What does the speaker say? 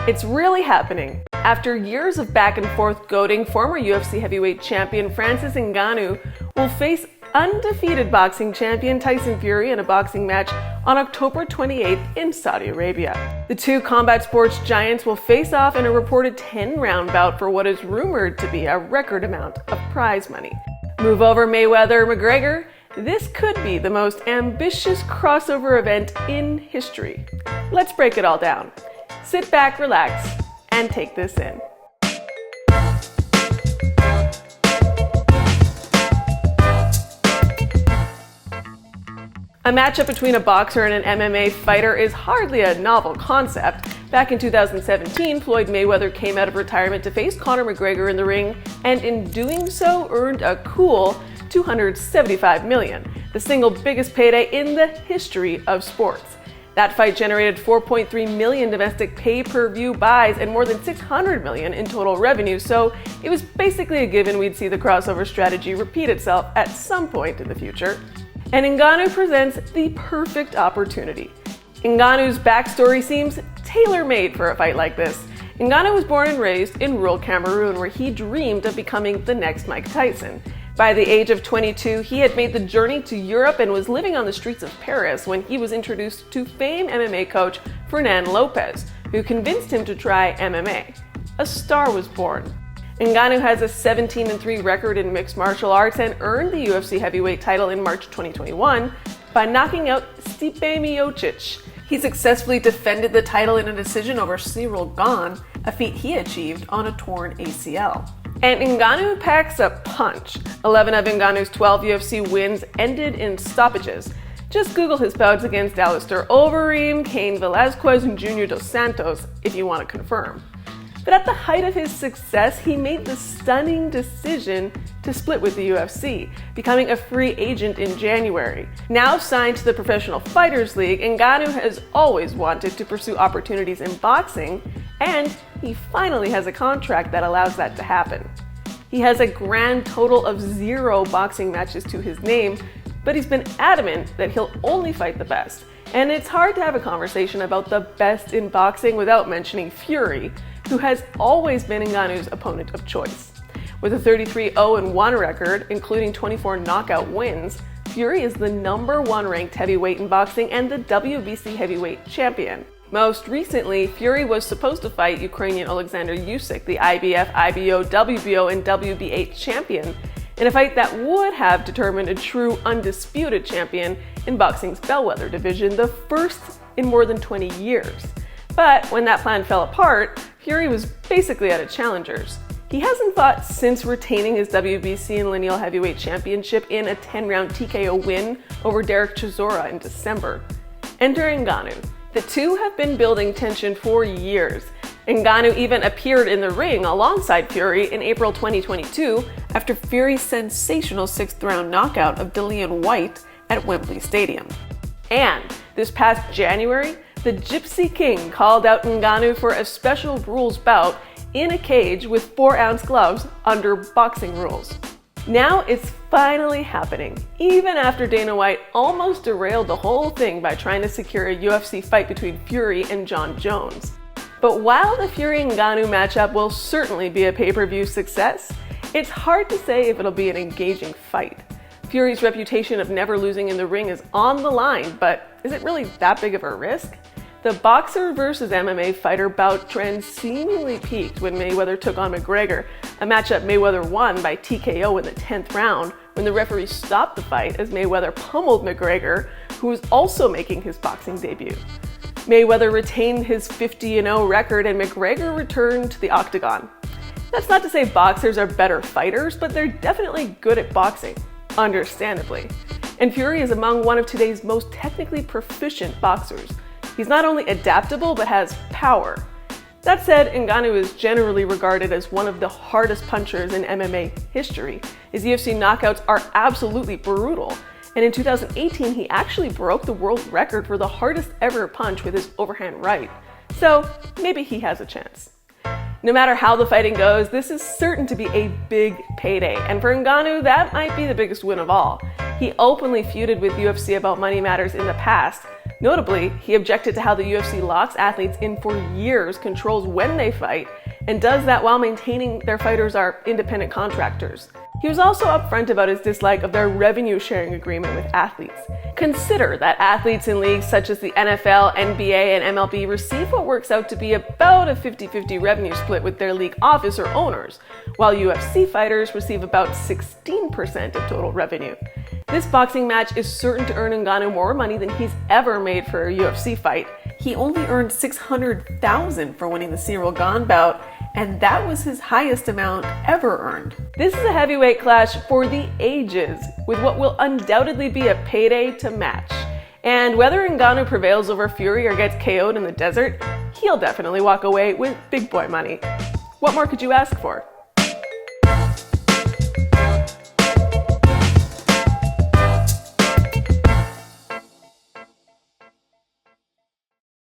It's really happening. After years of back and forth goading, former UFC heavyweight champion Francis Ngannou will face undefeated boxing champion Tyson Fury in a boxing match on October 28th in Saudi Arabia. The two combat sports giants will face off in a reported 10-round bout for what is rumored to be a record amount of prize money. Move over Mayweather-McGregor. This could be the most ambitious crossover event in history. Let's break it all down. Sit back, relax, and take this in. A matchup between a boxer and an MMA fighter is hardly a novel concept. Back in 2017, Floyd Mayweather came out of retirement to face Conor McGregor in the ring, and in doing so earned a cool $275 million, the single biggest payday in the history of sports. That fight generated 4.3 million domestic pay-per-view buys and more than 600 million in total revenue, so it was basically a given we'd see the crossover strategy repeat itself at some point in the future. And Ngannou presents the perfect opportunity. Ngannou's backstory seems tailor-made for a fight like this. Ngannou was born and raised in rural Cameroon, where he dreamed of becoming the next Mike Tyson. By the age of 22, he had made the journey to Europe and was living on the streets of Paris when he was introduced to famed MMA coach Fernand Lopez, who convinced him to try MMA. A star was born. Ngannou has a 17-3 record in mixed martial arts and earned the UFC heavyweight title in March 2021 by knocking out Stipe Miocic. He successfully defended the title in a decision over Cyril Gane, a feat he achieved on a torn ACL. And Ngannou packs a punch. 11 of Ngannou's 12 UFC wins ended in stoppages. Just Google his bouts against Alistair Overeem, Cain Velasquez, and Junior Dos Santos if you want to confirm. But at the height of his success, he made the stunning decision to split with the UFC, becoming a free agent in January. Now signed to the Professional Fighters League, Ngannou has always wanted to pursue opportunities in boxing, and he finally has a contract that allows that to happen. He has a grand total of 0 boxing matches to his name, but he's been adamant that he'll only fight the best. And it's hard to have a conversation about the best in boxing without mentioning Fury, who has always been Ngannou's opponent of choice. With a 33-0-1 record, including 24 knockout wins, Fury is the #1 ranked heavyweight in boxing and the WBC heavyweight champion. Most recently, Fury was supposed to fight Ukrainian Alexander Usyk, the IBF, IBO, WBO, and WBA champion, in a fight that would have determined a true undisputed champion in boxing's bellwether division, the first in more than 20 years. But when that plan fell apart, Fury was basically out of challengers. He hasn't fought since retaining his WBC and lineal heavyweight championship in a 10-round TKO win over Derek Chisora in December. Enter Ngannou. The two have been building tension for years. Ngannou even appeared in the ring alongside Fury in April 2022 after Fury's sensational 6th-round knockout of Dillian Whyte at Wembley Stadium. And this past January, the Gypsy King called out Ngannou for a special rules bout in a cage with 4-ounce gloves under boxing rules. Now it's finally happening, even after Dana White almost derailed the whole thing by trying to secure a UFC fight between Fury and Jon Jones. But while the Fury-Ngannou matchup will certainly be a pay-per-view success, it's hard to say if it'll be an engaging fight. Fury's reputation of never losing in the ring is on the line, but is it really that big of a risk? The boxer versus MMA fighter bout trend seemingly peaked when Mayweather took on McGregor, a matchup Mayweather won by TKO in the 10th round when the referee stopped the fight as Mayweather pummeled McGregor, who was also making his boxing debut. Mayweather retained his 50-0 record and McGregor returned to the octagon. That's not to say boxers are better fighters, but they're definitely good at boxing, understandably. And Fury is among one of today's most technically proficient boxers. He's not only adaptable, but has power. That said, Ngannou is generally regarded as one of the hardest punchers in MMA history. His UFC knockouts are absolutely brutal. And in 2018, he actually broke the world record for the hardest ever punch with his overhand right. So maybe he has a chance. No matter how the fighting goes, this is certain to be a big payday. And for Ngannou, that might be the biggest win of all. He openly feuded with UFC about money matters in the past, Notably, he objected to how the UFC locks athletes in for years, controls when they fight, and does that while maintaining their fighters are independent contractors. He was also upfront about his dislike of their revenue-sharing agreement with athletes. Consider that athletes in leagues such as the NFL, NBA, and MLB receive what works out to be about a 50-50 revenue split with their league office or owners, while UFC fighters receive about 16% of total revenue. This boxing match is certain to earn Ngannou more money than he's ever made for a UFC fight. He only earned $600,000 for winning the Cyril Gane bout, and that was his highest amount ever earned. This is a heavyweight clash for the ages, with what will undoubtedly be a payday to match. And whether Ngannou prevails over Fury or gets KO'd in the desert, he'll definitely walk away with big boy money. What more could you ask for?